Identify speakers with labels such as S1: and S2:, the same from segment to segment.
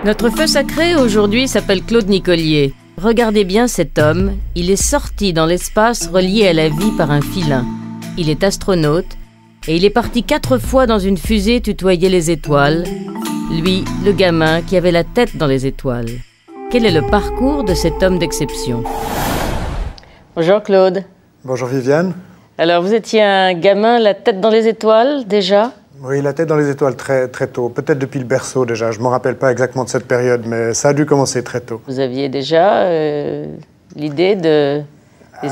S1: Notre feu sacré aujourd'hui s'appelle Claude Nicollier. Regardez bien cet homme, il est sorti dans l'espace relié à la vie par un filin. Il est astronaute et il est parti 4 fois dans une fusée tutoyer les étoiles. Lui, le gamin qui avait la tête dans les étoiles. Quel est le parcours de cet homme d'exception? Bonjour Claude.
S2: Bonjour Viviane.
S1: Alors vous étiez un gamin, la tête dans les étoiles déjà?
S2: Oui, la tête dans les étoiles très tôt, peut-être depuis le berceau déjà. Je ne me rappelle pas exactement de cette période, mais ça a dû commencer très tôt.
S1: Vous aviez déjà l'idée des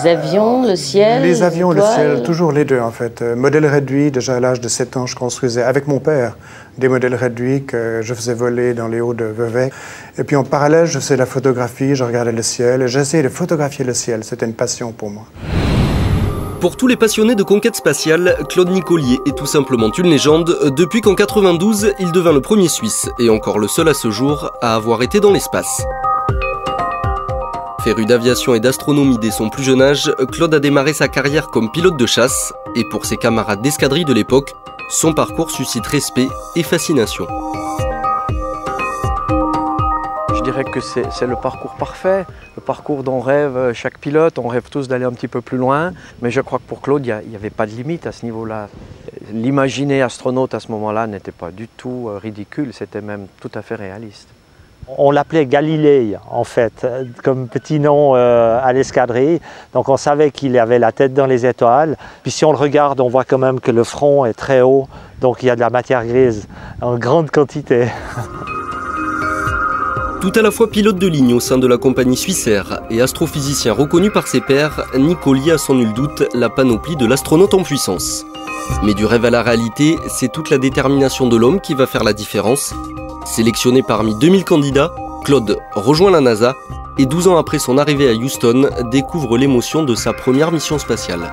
S1: avions, le ciel?
S2: Les avions, le ciel, toujours les deux en fait. Modèle réduit, déjà à l'âge de 7 ans, je construisais avec mon père des modèles réduits que je faisais voler dans les hauts de Vevey. Et puis en parallèle, je faisais la photographie, je regardais le ciel et j'essayais de photographier le ciel. C'était une passion pour moi.
S3: Pour tous les passionnés de conquête spatiale, Claude Nicollier est tout simplement une légende depuis qu'en 92, il devint le premier Suisse, et encore le seul à ce jour, à avoir été dans l'espace. Féru d'aviation et d'astronomie dès son plus jeune âge, Claude a démarré sa carrière comme pilote de chasse, et pour ses camarades d'escadrille de l'époque, son parcours suscite respect et fascination.
S4: Je dirais que c'est le parcours parfait, le parcours dont rêve chaque pilote. On rêve tous d'aller un petit peu plus loin, mais je crois que pour Claude, il n'y avait pas de limite à ce niveau-là. L'imaginer astronaute à ce moment-là n'était pas du tout ridicule, c'était même tout à fait réaliste.
S5: On l'appelait Galilée, en fait, comme petit nom à l'escadrille. Donc on savait qu'il avait la tête dans les étoiles. Puis si on le regarde, on voit quand même que le front est très haut, donc il y a de la matière grise en grande quantité.
S3: Tout à la fois pilote de ligne au sein de la compagnie Swissair et astrophysicien reconnu par ses pairs, Nicollier a sans nul doute la panoplie de l'astronaute en puissance. Mais du rêve à la réalité, c'est toute la détermination de l'homme qui va faire la différence. Sélectionné parmi 2000 candidats, Claude rejoint la NASA et 12 ans après son arrivée à Houston, découvre l'émotion de sa première mission spatiale.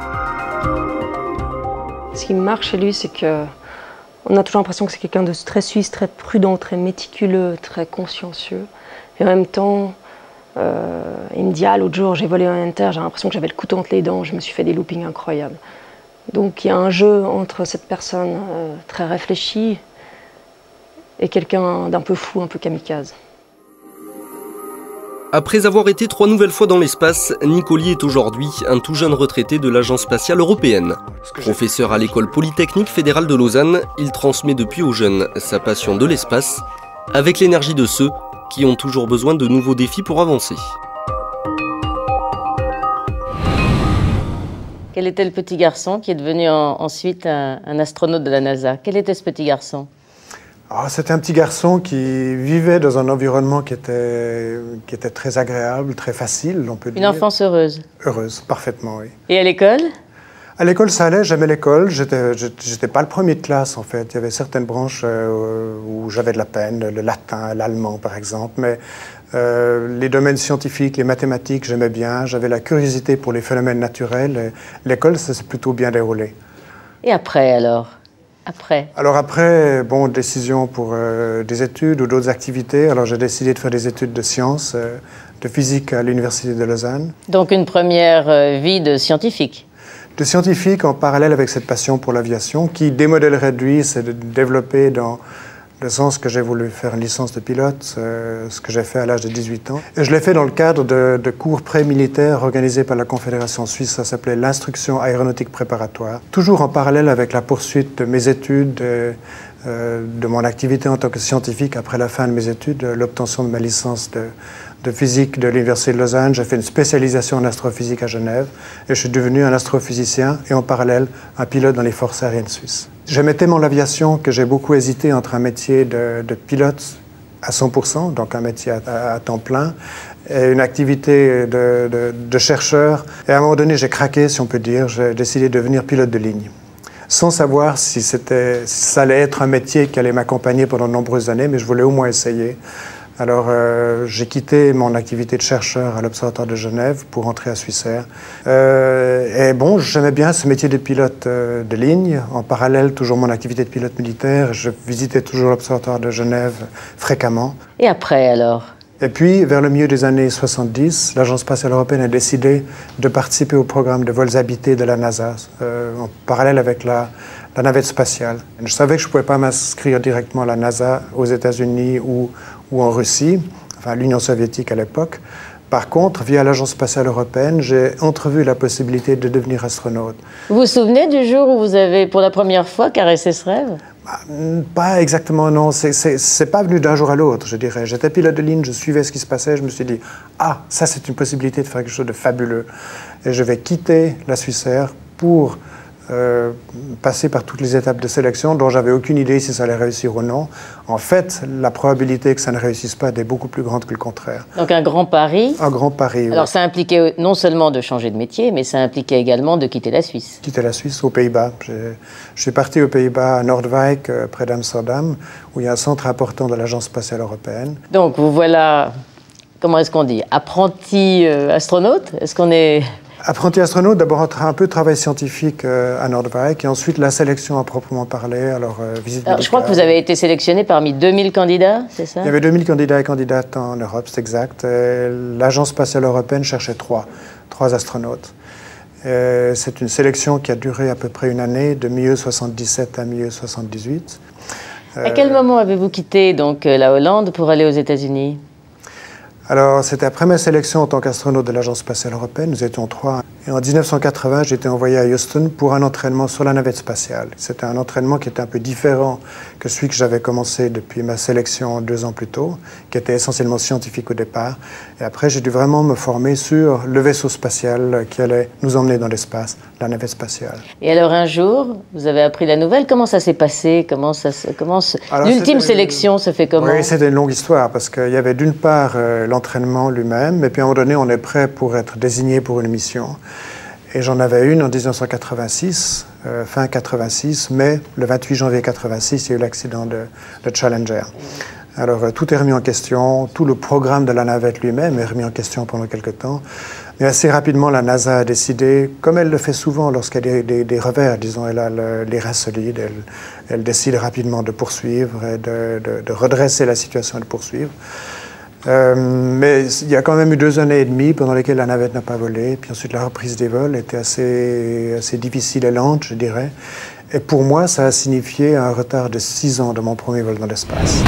S6: Ce qui me marque chez lui, c'est que on a toujours l'impression que c'est quelqu'un de très suisse, très prudent, très méticuleux, très consciencieux. Et en même temps, il me dit « Ah, l'autre jour, j'ai volé un Enter, j'ai l'impression que j'avais le couteau entre les dents, je me suis fait des loopings incroyables. » Donc il y a un jeu entre cette personne très réfléchie et quelqu'un d'un peu fou, un peu kamikaze.
S3: Après avoir été 3 nouvelles fois dans l'espace, Nicollier est aujourd'hui un tout jeune retraité de l'Agence spatiale européenne. Professeur à l'école polytechnique fédérale de Lausanne, il transmet depuis aux jeunes sa passion de l'espace, avec l'énergie de ceux qui ont toujours besoin de nouveaux défis pour avancer.
S1: Quel était le petit garçon qui est devenu ensuite un astronaute de la NASA? Quel était ce petit garçon?
S2: C'était un petit garçon qui vivait dans un environnement qui était très agréable, très facile, on peut dire.
S1: Une enfance heureuse?
S2: Heureuse, parfaitement, oui.
S1: Et à l'école?
S2: À l'école, ça allait, j'aimais l'école. J'étais pas le premier de classe, en fait. Il y avait certaines branches où j'avais de la peine, le latin, l'allemand, par exemple. Mais les domaines scientifiques, les mathématiques, j'aimais bien. J'avais la curiosité pour les phénomènes naturels. L'école, ça s'est plutôt bien déroulé.
S1: Et après, alors?
S2: Alors après, bon, décision pour des études ou d'autres activités. Alors j'ai décidé de faire des études de sciences, de physique à l'Université de Lausanne. Donc
S1: une première vie de scientifique?
S2: De scientifique en parallèle avec cette passion pour l'aviation qui, des modèles réduits, s'est développée dans le sens que j'ai voulu faire une licence de pilote, ce que j'ai fait à l'âge de 18 ans. Et je l'ai fait dans le cadre de cours pré-militaires organisés par la Confédération suisse. Ça s'appelait l'instruction aéronautique préparatoire. Toujours en parallèle avec la poursuite de mes études, de mon activité en tant que scientifique après la fin de mes études, l'obtention de ma licence de physique de l'Université de Lausanne. J'ai fait une spécialisation en astrophysique à Genève et je suis devenu un astrophysicien et en parallèle un pilote dans les forces aériennes suisses. J'aimais tellement l'aviation que j'ai beaucoup hésité entre un métier de pilote à 100%, donc un métier à temps plein, et une activité de chercheur. Et à un moment donné, j'ai craqué, si on peut dire. J'ai décidé de devenir pilote de ligne, sans savoir si ça allait être un métier qui allait m'accompagner pendant de nombreuses années, mais je voulais au moins essayer. Alors, j'ai quitté mon activité de chercheur à l'Observatoire de Genève pour rentrer à Swissair. Et bon, j'aimais bien ce métier de pilote de ligne. En parallèle, toujours mon activité de pilote militaire. Je visitais toujours l'Observatoire de Genève fréquemment.
S1: Et après, alors?
S2: Et puis, vers le milieu des années 70, l'Agence spatiale européenne a décidé de participer au programme de vols habités de la NASA, en parallèle avec la la navette spatiale. Je savais que je ne pouvais pas m'inscrire directement à la NASA aux États-Unis ou en Russie, enfin l'Union soviétique à l'époque. Par contre, via l'Agence spatiale européenne, j'ai entrevu la possibilité de devenir astronaute.
S1: Vous vous souvenez du jour où vous avez pour la première fois caressé ce rêve?
S2: Pas exactement, non. C'est pas venu d'un jour à l'autre, je dirais. J'étais pilote de ligne, je suivais ce qui se passait, je me suis dit « Ah, ça c'est une possibilité de faire quelque chose de fabuleux. » Et je vais quitter la Swissair pour passer par toutes les étapes de sélection dont j'avais aucune idée si ça allait réussir ou non. En fait, la probabilité que ça ne réussisse pas est beaucoup plus grande que le contraire.
S1: Donc un grand pari.
S2: Un grand pari,
S1: Alors
S2: oui.
S1: ça impliquait non seulement de changer de métier, mais ça impliquait également de quitter la Suisse.
S2: Quitter la Suisse, aux Pays-Bas. Je suis parti aux Pays-Bas, à Noordwijk, près d'Amsterdam, où il y a un centre important de l'Agence spatiale européenne.
S1: Donc vous voilà, comment est-ce qu'on dit, apprenti astronaute? Est-ce qu'on est...
S2: Apprenti astronaute, d'abord un peu de travail scientifique à Noordwijk, et ensuite la sélection à proprement parler, alors visite médicale.
S1: Je crois que vous avez été sélectionné parmi 2000 candidats, c'est ça?
S2: Il y avait 2000 candidats et candidates en Europe, c'est exact. L'Agence spatiale européenne cherchait trois astronautes. C'est une sélection qui a duré à peu près une année, de milieu 77 à milieu 78.
S1: À quel moment avez-vous quitté donc, la Hollande pour aller aux États-Unis?
S2: Alors, c'était après ma sélection en tant qu'astronaute de l'Agence spatiale européenne. Nous étions 3. Et en 1980, j'ai été envoyé à Houston pour un entraînement sur la navette spatiale. C'était un entraînement qui était un peu différent que celui que j'avais commencé depuis ma sélection 2 ans plus tôt, qui était essentiellement scientifique au départ. Et après, j'ai dû vraiment me former sur le vaisseau spatial qui allait nous emmener dans l'espace, la navette spatiale.
S1: Et alors un jour, vous avez appris la nouvelle. Comment ça s'est passé? L'ultime sélection se fait comment?
S2: Oui, c'était une longue histoire parce qu'il y avait d'une part l'entraînement lui-même, et puis à un moment donné, on est prêt pour être désigné pour une mission. Et j'en avais une en 1986, fin 86, mais le 28 janvier 86, il y a eu l'accident de Challenger. Alors tout est remis en question, tout le programme de la navette lui-même est remis en question pendant quelques temps. Mais assez rapidement, la NASA a décidé, comme elle le fait souvent lorsqu'il y a des revers, disons, elle a les reins solides, elle décide rapidement de poursuivre et de redresser la situation et de poursuivre. Mais il y a quand même eu 2 années et demie pendant lesquelles la navette n'a pas volé. Puis ensuite, la reprise des vols était assez difficile et lente, je dirais. Et pour moi, ça a signifié un retard de 6 ans de mon premier vol dans l'espace.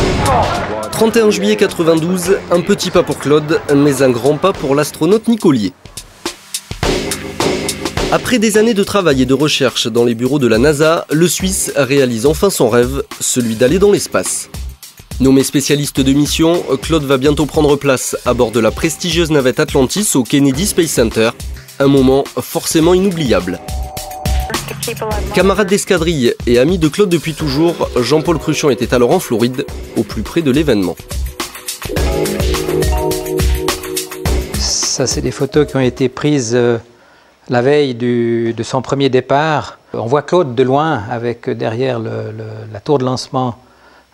S3: 31 juillet 92, un petit pas pour Claude, mais un grand pas pour l'astronaute Nicolier. Après des années de travail et de recherche dans les bureaux de la NASA, le Suisse réalise enfin son rêve, celui d'aller dans l'espace. Nommé spécialiste de mission, Claude va bientôt prendre place à bord de la prestigieuse navette Atlantis au Kennedy Space Center. Un moment forcément inoubliable. Camarade d'escadrille et ami de Claude depuis toujours, Jean-Paul Cruchon était alors en Floride, au plus près de l'événement.
S7: Ça, c'est des photos qui ont été prises la veille de son premier départ. On voit Claude de loin, avec derrière la tour de lancement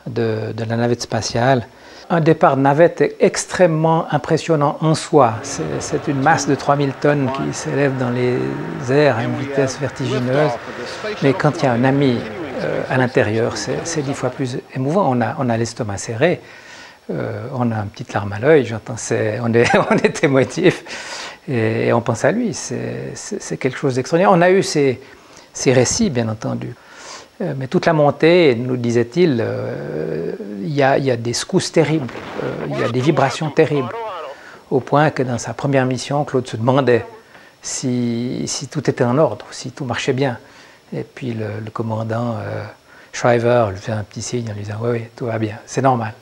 S7: de la navette spatiale. Un départ de navette extrêmement impressionnant en soi. C'est une masse de 3000 tonnes qui s'élève dans les airs à une vitesse vertigineuse. Mais quand il y a un ami à l'intérieur, c'est 10 fois plus émouvant. On a l'estomac serré, on a une petite larme à l'œil, on est émotif et on pense à lui. C'est quelque chose d'extraordinaire. On a eu ces récits, bien entendu. Mais toute la montée, nous disait-il, il y a des secousses terribles, il y a des vibrations terribles, au point que dans sa première mission, Claude se demandait si tout était en ordre, si tout marchait bien. Et puis le commandant Shriver lui fait un petit signe en lui disant « Oui, tout va bien, c'est normal ».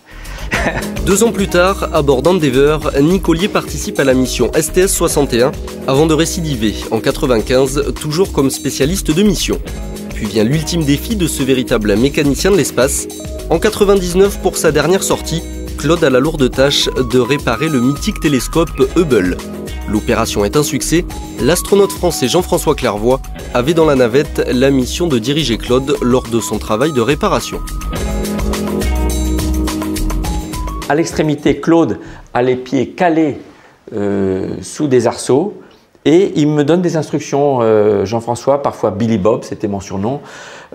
S3: 2 ans plus tard, à bord d'Endeavour, Nicolier participe à la mission STS-61 avant de récidiver en 95, toujours comme spécialiste de mission. Puis vient l'ultime défi de ce véritable mécanicien de l'espace. En 99, pour sa dernière sortie, Claude a la lourde tâche de réparer le mythique télescope Hubble. L'opération est un succès. L'astronaute français Jean-François Clairvoy avait dans la navette la mission de diriger Claude lors de son travail de réparation.
S8: À l'extrémité, Claude a les pieds calés sous des arceaux. Et il me donne des instructions, Jean-François, parfois Billy Bob, c'était mon surnom.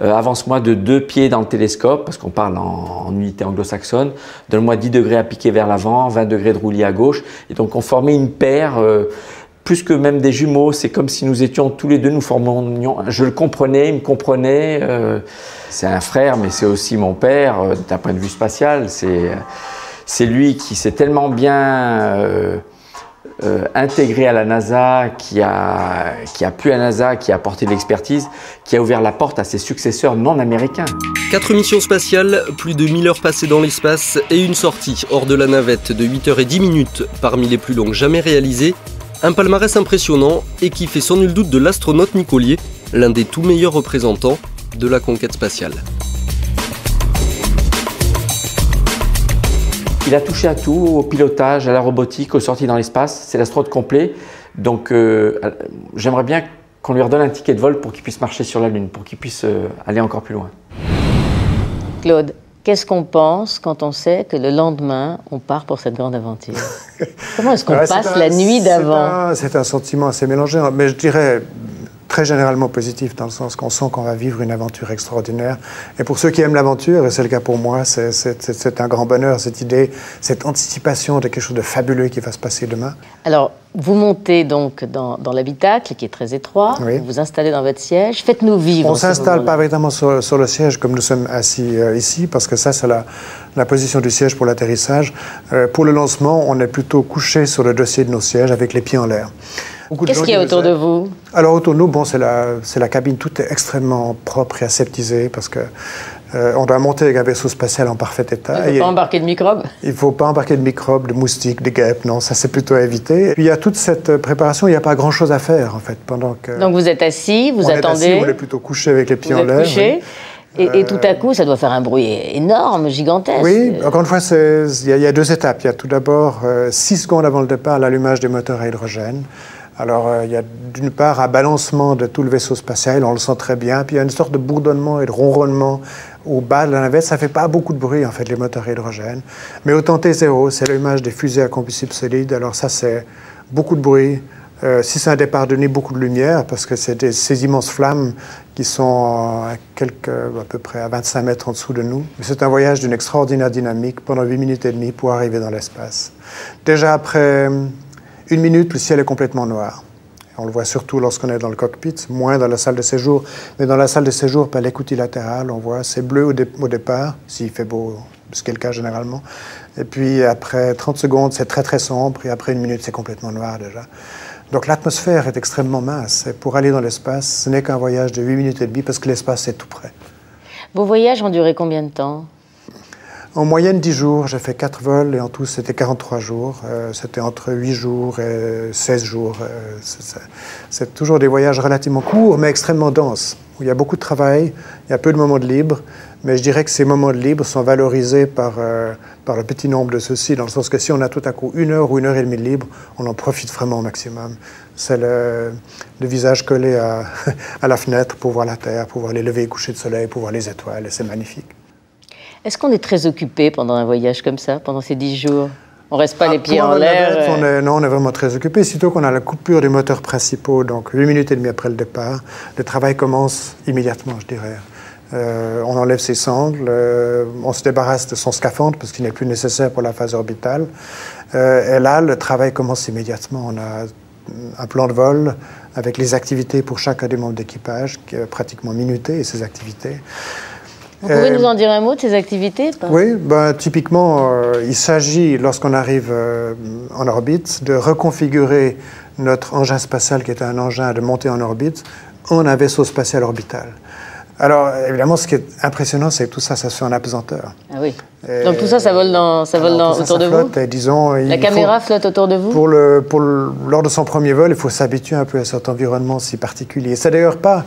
S8: Avance-moi de 2 pieds dans le télescope, parce qu'on parle en unité anglo-saxonne. Donne-moi 10 degrés à piquer vers l'avant, 20 degrés de roulis à gauche. Et donc on formait une paire plus que même des jumeaux, c'est comme si nous étions tous les deux, nous formions, je le comprenais, il me comprenait, c'est un frère mais c'est aussi mon père d'un point de vue spatial, c'est lui qui s'est tellement bien intégré à la NASA, qui a pu à la NASA, qui a apporté de l'expertise, qui a ouvert la porte à ses successeurs non américains.
S3: 4 missions spatiales, plus de 1000 heures passées dans l'espace et une sortie hors de la navette de 8h10 parmi les plus longues jamais réalisées. Un palmarès impressionnant et qui fait sans nul doute de l'astronaute Nicolier l'un des tout meilleurs représentants de la conquête spatiale.
S8: Il a touché à tout, au pilotage, à la robotique, aux sorties dans l'espace. C'est l'astronaute complet. Donc j'aimerais bien qu'on lui redonne un ticket de vol pour qu'il puisse marcher sur la Lune, pour qu'il puisse aller encore plus loin.
S1: Claude, qu'est-ce qu'on pense quand on sait que le lendemain, on part pour cette grande aventure? Comment est-ce qu'on passe la nuit d'avant?
S2: C'est un sentiment assez mélangé, mais je dirais très généralement positif, dans le sens qu'on sent qu'on va vivre une aventure extraordinaire. Et pour ceux qui aiment l'aventure, et c'est le cas pour moi, c'est un grand bonheur, cette idée, cette anticipation de quelque chose de fabuleux qui va se passer demain.
S1: Alors, vous montez donc dans l'habitacle, qui est très étroit,
S2: oui.
S1: Vous vous installez dans votre siège, faites-nous vivre.
S2: On ne s'installe pas véritablement sur le siège comme nous sommes assis ici, parce que ça, c'est la position du siège pour l'atterrissage. Pour le lancement, on est plutôt couché sur le dossier de nos sièges avec les pieds en l'air.
S1: Qu'est-ce qu'il y a autour de vous?
S2: Alors autour de nous, bon, c'est la cabine, tout est extrêmement propre et aseptisé parce que on doit monter avec un vaisseau spatial en parfait état.
S1: Il ne faut pas embarquer de microbes? Il
S2: ne faut pas embarquer de microbes, de moustiques, de guêpes, non, ça c'est plutôt à éviter. Et puis il y a toute cette préparation, il n'y a pas grand-chose à faire en fait. Pendant que
S1: donc vous êtes assis, vous attendez?
S2: On est plutôt couché avec les pieds en l'air.
S1: Vous êtes couché, oui. Et tout à coup, ça doit faire un bruit énorme, gigantesque.
S2: Oui, encore une fois, il y a 2 étapes. Il y a tout d'abord 6 secondes avant le départ, l'allumage des moteurs à hydrogène. Alors, il y a d'une part un balancement de tout le vaisseau spatial, on le sent très bien, puis il y a une sorte de bourdonnement et de ronronnement au bas de la navette. Ça ne fait pas beaucoup de bruit, en fait, les moteurs à hydrogène. Mais au temps T0, c'est l'allumage des fusées à combustible solide. Alors ça, c'est beaucoup de bruit. Si c'est un départ de nuit, beaucoup de lumière, parce que c'est ces immenses flammes qui sont à peu près à 25 mètres en dessous de nous. C'est un voyage d'une extraordinaire dynamique pendant 8 minutes et demie pour arriver dans l'espace. Déjà après 1 minute, le ciel est complètement noir. On le voit surtout lorsqu'on est dans le cockpit, moins dans la salle de séjour. Mais dans la salle de séjour, par l'écoute latérale, on voit c'est bleu au départ, s'il fait beau, ce qui est le cas généralement. Et puis après 30 secondes, c'est très très sombre. Et après 1 minute, c'est complètement noir déjà. Donc l'atmosphère est extrêmement mince. Et pour aller dans l'espace, ce n'est qu'un voyage de 8 minutes et demie parce que l'espace est tout près.
S1: Vos voyages ont duré combien de temps?
S2: En moyenne 10 jours, j'ai fait 4 vols et en tout c'était 43 jours. C'était entre 8 jours et 16 jours. C'est toujours des voyages relativement courts mais extrêmement denses, où il y a beaucoup de travail, il y a peu de moments de libre, mais je dirais que ces moments de libre sont valorisés par le petit nombre de ceux-ci, dans le sens que si on a tout à coup 1 heure ou 1 heure et demie de libre, on en profite vraiment au maximum. C'est le visage collé à la fenêtre pour voir la Terre, pour voir les levées et couchers de soleil, pour voir les étoiles, et c'est magnifique.
S1: Est-ce qu'on est très occupé pendant un voyage comme ça, pendant ces 10 jours? On ne reste pas les pieds en l'air?
S2: Non, on est vraiment très occupé, sitôt qu'on a la coupure des moteurs principaux, donc 8 minutes et demie après le départ. Le travail commence immédiatement, je dirais. On enlève ses sangles, on se débarrasse de son scaphandre parce qu'il n'est plus nécessaire pour la phase orbitale. Et là, le travail commence immédiatement. On a un plan de vol avec les activités pour chacun des membres d'équipage, qui est pratiquement minuté, et ses activités.
S1: Vous pouvez nous en dire un mot de ces activités?
S2: Oui, typiquement, il s'agit, lorsqu'on arrive en orbite, de reconfigurer notre engin spatial, qui est un engin de montée en orbite, en un vaisseau spatial orbital. Alors, évidemment, ce qui est impressionnant, c'est que tout ça, ça se fait en apesanteur.
S1: Ah oui. Donc tout ça, ça vole autour de vous?
S2: Et disons,
S1: la caméra flotte autour de vous?
S2: Lors de son premier vol, il faut s'habituer un peu à cet environnement si particulier. C'est d'ailleurs pas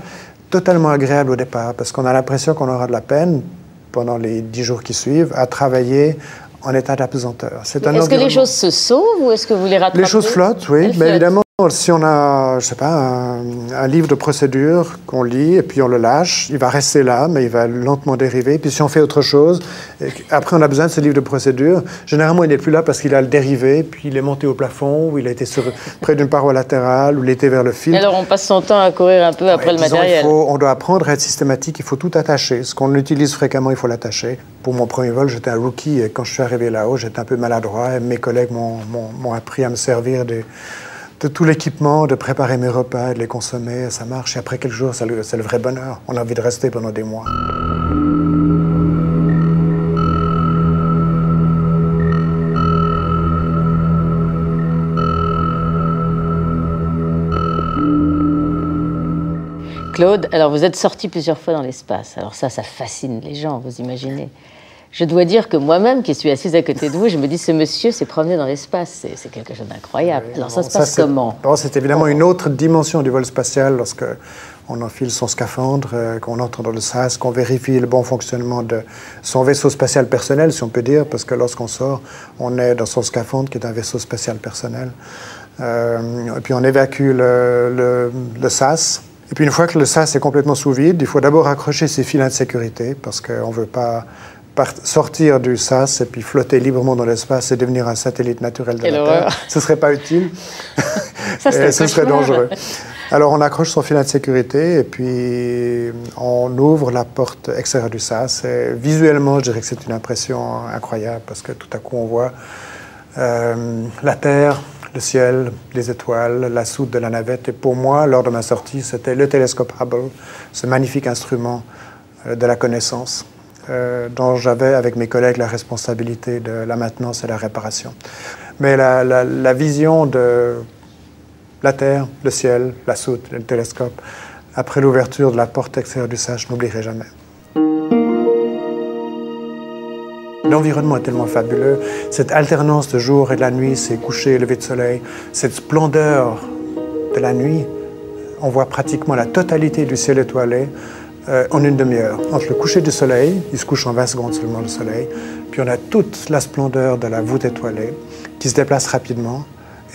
S2: totalement agréable au départ, parce qu'on a l'impression qu'on aura de la peine, pendant les 10 jours qui suivent, à travailler en état d'apesanteur.
S1: Est-ce que les choses se sauvent ou est-ce que vous les rattrapez?
S2: Les choses flottent, oui, mais évidemment, si on a, je sais pas, un livre de procédure qu'on lit et puis on le lâche, il va rester là, mais il va lentement dériver. Puis si on fait autre chose, après on a besoin de ce livre de procédure, généralement il n'est plus là parce qu'il a le dérivé, puis il est monté au plafond, ou il a été près d'une paroi latérale, ou il était vers le fil.
S1: Alors on passe son temps à courir un peu après le matériel.
S2: On doit apprendre à être systématique, il faut tout attacher. Ce qu'on utilise fréquemment, il faut l'attacher. Pour mon premier vol, j'étais un rookie et quand je suis arrivé là-haut, j'étais un peu maladroit et mes collègues m'ont appris à me servir de tout l'équipement, de préparer mes repas, de les consommer, ça marche. Et après quelques jours, c'est le vrai bonheur. On a envie de rester pendant des mois.
S1: Claude, alors vous êtes sorti plusieurs fois dans l'espace. Alors ça fascine les gens, vous imaginez. Je dois dire que moi-même, qui suis assise à côté de vous, je me dis, ce monsieur s'est promené dans l'espace. C'est quelque chose d'incroyable.
S2: Oui,
S1: alors ça se passe comment?
S2: C'est évidemment une autre dimension du vol spatial lorsque on enfile son scaphandre, qu'on entre dans le SAS, qu'on vérifie le bon fonctionnement de son vaisseau spatial personnel, si on peut dire, parce que lorsqu'on sort, on est dans son scaphandre qui est un vaisseau spatial personnel. Et puis on évacue le SAS. Et puis une fois que le SAS est complètement sous vide, il faut d'abord accrocher ses filets de sécurité parce qu'on ne veut pas sortir du SAS et puis flotter librement dans l'espace et devenir un satellite naturel de la Terre. Ce ne serait pas utile. Ce serait dangereux. Alors on accroche son filet de sécurité et puis on ouvre la porte extérieure du SAS. Et visuellement, je dirais que c'est une impression incroyable parce que tout à coup on voit la Terre, le ciel, les étoiles, la soute de la navette. Et pour moi, lors de ma sortie, c'était le télescope Hubble, ce magnifique instrument de la connaissance dont j'avais avec mes collègues la responsabilité de la maintenance et la réparation. Mais la vision de la Terre, le ciel, la soute, le télescope, après l'ouverture de la porte extérieure du SAS, je n'oublierai jamais. L'environnement est tellement fabuleux, cette alternance de jour et de la nuit, ces couchers et levées de soleil, cette splendeur de la nuit, on voit pratiquement la totalité du ciel étoilé en une demi-heure. Entre le coucher du soleil, il se couche en 20 secondes seulement le soleil, puis on a toute la splendeur de la voûte étoilée qui se déplace rapidement.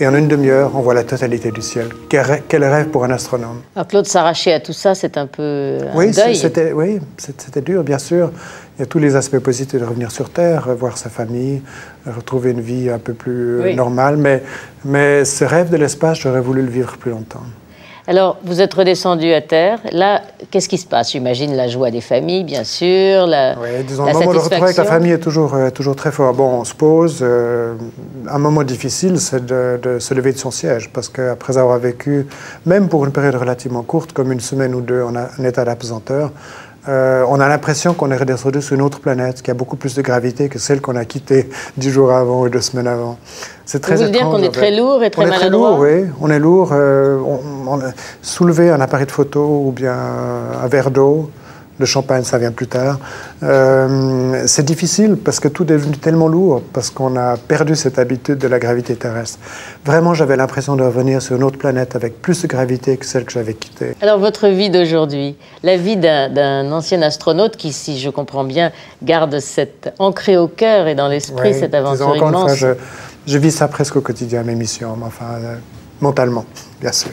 S2: Et en une demi-heure, on voit la totalité du ciel. Quel rêve pour un astronome.
S1: Alors Claude, s'arracher à tout ça, c'est un peu un deuil.
S2: C'était dur, bien sûr. Il y a tous les aspects positifs de revenir sur Terre, voir sa famille, retrouver une vie un peu plus normale. Mais ce rêve de l'espace, j'aurais voulu le vivre plus longtemps.
S1: Alors, vous êtes redescendu à Terre. Là, qu'est-ce qui se passe? J'imagine la joie des familles, bien sûr,
S2: disons, le moment de retrouver avec la famille est toujours très fort. Bon, on se pose. Un moment difficile, c'est de se lever de son siège, parce qu'après avoir vécu, même pour une période relativement courte, comme une semaine ou deux, en état d'apesanteur, on a l'impression qu'on est redescendu sur une autre planète, qui a beaucoup plus de gravité que celle qu'on a quittée 10 jours avant ou 2 semaines avant. C'est très étrange.
S1: Vous voulez dire qu'on est très lourd et très maladroit?
S2: On est très lourd, oui. On est lourd. On a soulevé un appareil de photo ou bien un verre d'eau. Le champagne, ça vient plus tard. C'est difficile parce que tout est devenu tellement lourd, parce qu'on a perdu cette habitude de la gravité terrestre. Vraiment, j'avais l'impression de revenir sur une autre planète avec plus de gravité que celle que j'avais quittée. Alors,
S1: votre vie d'aujourd'hui, la vie d'un ancien astronaute qui, si je comprends bien, garde ancré au cœur et dans l'esprit cette aventure immense.
S2: Je vis ça presque au quotidien, mes missions, enfin, mentalement, bien sûr.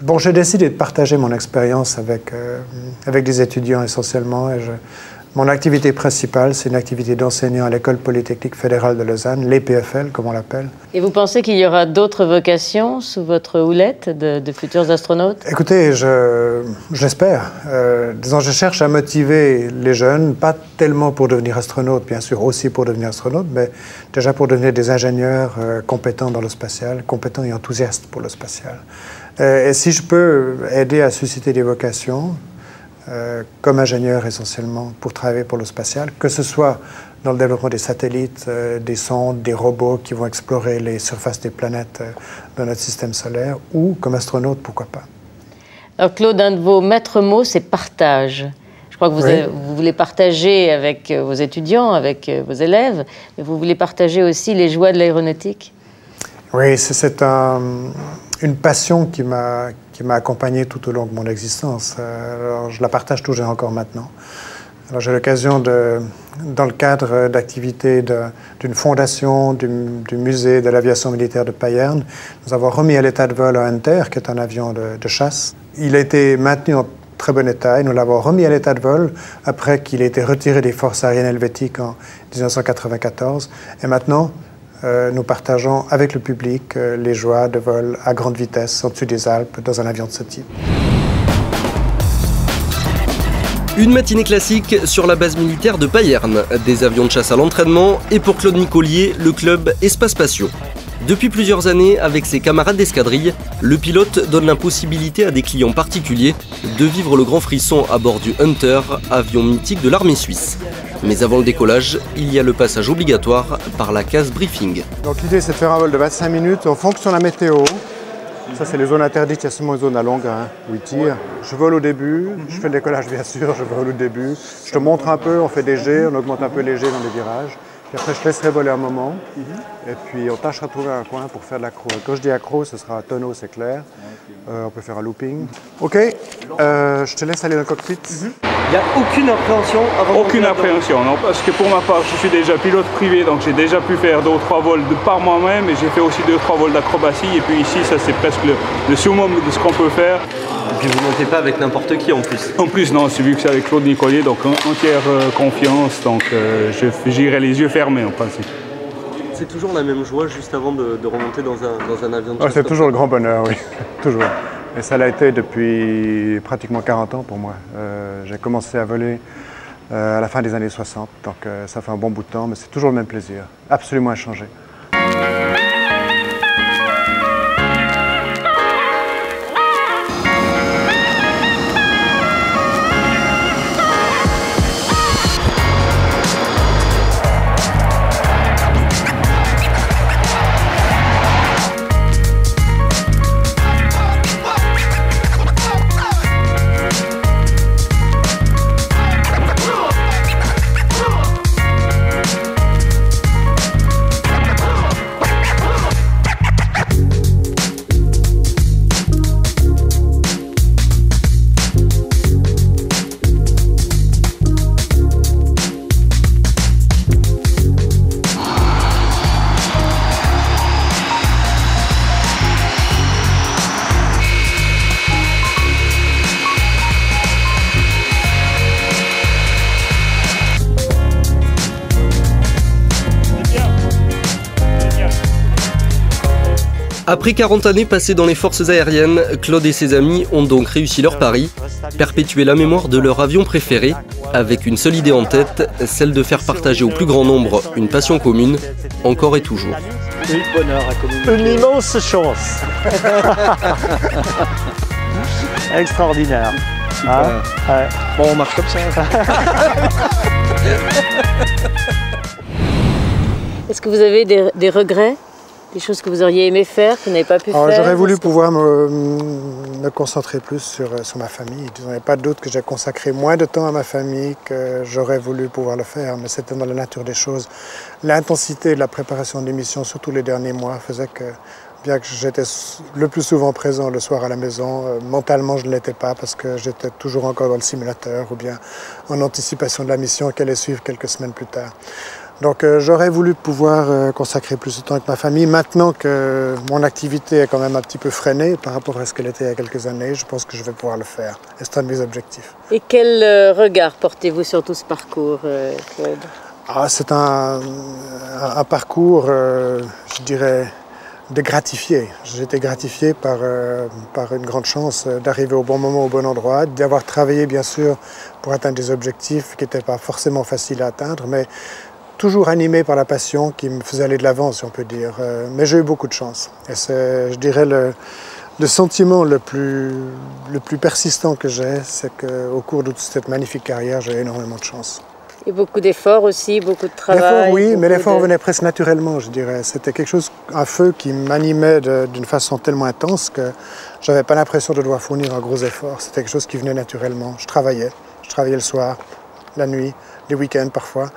S2: Bon, j'ai décidé de partager mon expérience avec des étudiants essentiellement. Et mon activité principale, c'est une activité d'enseignant à l'École Polytechnique Fédérale de Lausanne, l'EPFL, comme on l'appelle. Et
S1: vous pensez qu'il y aura d'autres vocations sous votre houlette de futurs astronautes?
S2: Écoutez, j'espère. Disons, je cherche à motiver les jeunes, pas tellement pour devenir astronaute, bien sûr, aussi pour devenir astronaute, mais déjà pour devenir des ingénieurs compétents dans le spatial, compétents et enthousiastes pour le spatial. Et si je peux aider à susciter des vocations, comme ingénieur essentiellement, pour travailler pour le spatial, que ce soit dans le développement des satellites, des sondes, des robots qui vont explorer les surfaces des planètes de notre système solaire, ou comme astronaute, pourquoi pas.
S1: Alors Claude, un de vos maîtres mots, c'est partage. Je crois que vous voulez partager avec vos étudiants, avec vos élèves, mais vous voulez partager aussi les joies de l'aéronautique? Oui,
S2: c'est une passion qui m'a accompagné tout au long de mon existence. Alors, je la partage toujours encore maintenant. Alors, j'ai l'occasion, dans le cadre d'activités d'une fondation, du musée de l'aviation militaire de Payerne, nous avons remis à l'état de vol un Hunter, qui est un avion de chasse. Il a été maintenu en très bon état et nous l'avons remis à l'état de vol après qu'il ait été retiré des forces aériennes helvétiques en 1994. Et maintenant, nous partageons avec le public les joies de vol à grande vitesse au-dessus des Alpes dans un avion de ce type.
S3: Une matinée classique sur la base militaire de Payerne. Des avions de chasse à l'entraînement et pour Claude Nicollier, le club Espace Passion. Depuis plusieurs années, avec ses camarades d'escadrille, le pilote donne la possibilité à des clients particuliers de vivre le grand frisson à bord du Hunter, avion mythique de l'armée suisse. Mais avant le décollage, il y a le passage obligatoire par la case briefing.
S2: Donc l'idée c'est de faire un vol de 25 minutes en fonction de la météo. Ça c'est les zones interdites, il y a seulement les zones à longue où ils tirent. Je vole au début, je fais le décollage bien sûr, je vole au début. Je te montre un peu, on fait des jets, on augmente un peu les jets dans les virages. Puis après, je laisserai voler un moment. Et puis, on tâchera de trouver un coin pour faire de l'accro. Quand je dis accro, ce sera un tonneau, c'est clair. On peut faire un looping. Ok, je te laisse aller dans le cockpit.
S9: Il n'y a aucune appréhension avant.
S10: Aucune appréhension, non, parce que pour ma part, je suis déjà pilote privé, donc j'ai déjà pu faire 2 ou 3 vols par moi-même, et j'ai fait aussi 2 ou 3 vols d'acrobatie. Et puis ici, ça c'est presque le summum de ce qu'on peut faire.
S9: Et puis vous ne montez pas avec n'importe qui en plus.
S10: En plus, non, c'est vu que c'est avec Claude Nicollier, donc entière confiance, donc j'irai les yeux fermés en principe.
S9: C'est toujours la même joie juste avant de remonter dans un avion de chasse.
S2: C'est toujours le grand bonheur, oui, toujours. Et ça l'a été depuis pratiquement 40 ans pour moi. J'ai commencé à voler à la fin des années 60, donc ça fait un bon bout de temps, mais c'est toujours le même plaisir, absolument inchangé.
S3: Après 40 années passées dans les forces aériennes, Claude et ses amis ont donc réussi leur pari, perpétuer la mémoire de leur avion préféré, avec une seule idée en tête, celle de faire partager au plus grand nombre une passion commune, encore et toujours.
S5: Une immense chance. Extraordinaire. Hein? Ouais.
S9: Bon, on marche comme ça.
S1: Est-ce que vous avez des regrets? Des choses que vous auriez aimé faire, que vous n'avez pas pu faire?
S2: J'aurais voulu pouvoir me concentrer plus sur ma famille. Il n'y avait pas de doute que j'ai consacré moins de temps à ma famille que j'aurais voulu pouvoir le faire, mais c'était dans la nature des choses. L'intensité de la préparation de l'émission, surtout les derniers mois, faisait que, bien que j'étais le plus souvent présent le soir à la maison, mentalement je ne l'étais pas parce que j'étais toujours encore dans le simulateur ou bien en anticipation de la mission qui allait suivre quelques semaines plus tard. Donc j'aurais voulu pouvoir consacrer plus de temps avec ma famille. Maintenant que mon activité est quand même un petit peu freinée par rapport à ce qu'elle était il y a quelques années, je pense que je vais pouvoir le faire. Et c'est un de mes objectifs.
S1: Et quel regard portez-vous sur tout ce parcours, Claude?
S2: C'est un parcours, je dirais, de gratifié. J'ai été gratifié par une grande chance d'arriver au bon moment, au bon endroit, d'avoir travaillé bien sûr pour atteindre des objectifs qui n'étaient pas forcément faciles à atteindre, mais toujours animé par la passion qui me faisait aller de l'avant, si on peut dire. Mais j'ai eu beaucoup de chance. Et c'est, je dirais, le sentiment le plus persistant que j'ai, c'est qu'au cours de toute cette magnifique carrière, j'ai eu énormément de chance.
S1: Et beaucoup d'efforts aussi, beaucoup de travail.
S2: L'effort, oui, mais l'effort venait presque naturellement, je dirais. C'était quelque chose, un feu qui m'animait d'une façon tellement intense que je n'avais pas l'impression de devoir fournir un gros effort. C'était quelque chose qui venait naturellement. Je travaillais le soir, la nuit, les week-ends parfois,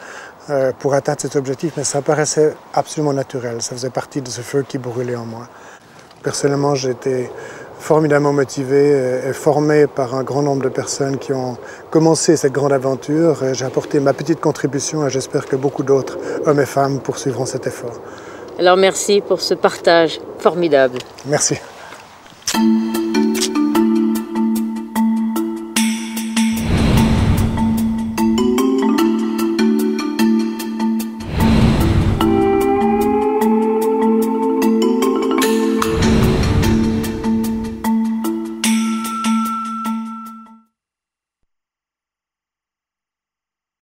S2: pour atteindre cet objectif, mais ça paraissait absolument naturel. Ça faisait partie de ce feu qui brûlait en moi. Personnellement, j'ai été formidablement motivé et formé par un grand nombre de personnes qui ont commencé cette grande aventure. J'ai apporté ma petite contribution et j'espère que beaucoup d'autres hommes et femmes poursuivront cet effort.
S1: Alors merci pour ce partage formidable.
S2: Merci.